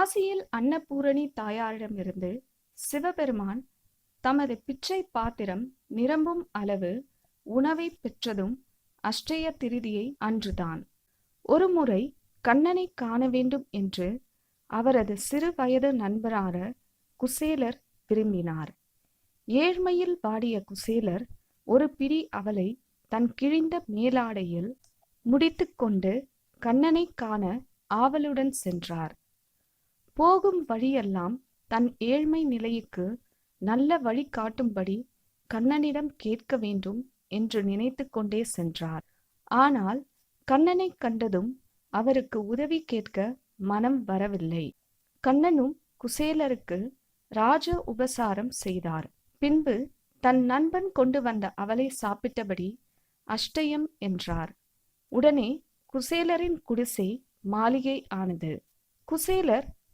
காசியில் அன்னபூரணி தாயாரிடமிருந்து சிவபெருமான் தமது பிச்சை பாத்திரம் நிரம்பும் அளவு உணவை பெற்றதும் அஷ்டய திருதியை அன்றுதான். ஒருமுறை கண்ணனை காண வேண்டும் என்று அவரது சிறு வயது நண்பரான குசேலர் விரும்பினார். ஏழ்மையில் வாடிய குசேலர் ஒரு பிடி அவளை தன் கிழிந்த மேலாடையில் முடித்துக்கொண்டு கண்ணனை காண ஆவலுடன் சென்றார். போகும் வழியெல்லாம் தன் ஏழ்மை நிலைக்கு நல்ல வழி காட்டும்படி கண்ணனிடம் கேட்க வேண்டும் என்று நினைத்து கொண்டே சென்றார். ஆனால் கண்ணனை கண்டதும் அவருக்கு உதவி கேட்க மனம் வரவில்லை. கண்ணனும் குசேலருக்கு ராஜ உபசாரம் செய்தார். பின்பு தன் நண்பன் கொண்டு வந்த அவளை சாப்பிட்டபடி அஷ்டயம் என்றார். உடனே குசேலரின் குடிசை மாளிகை ஆனது. குசேலர்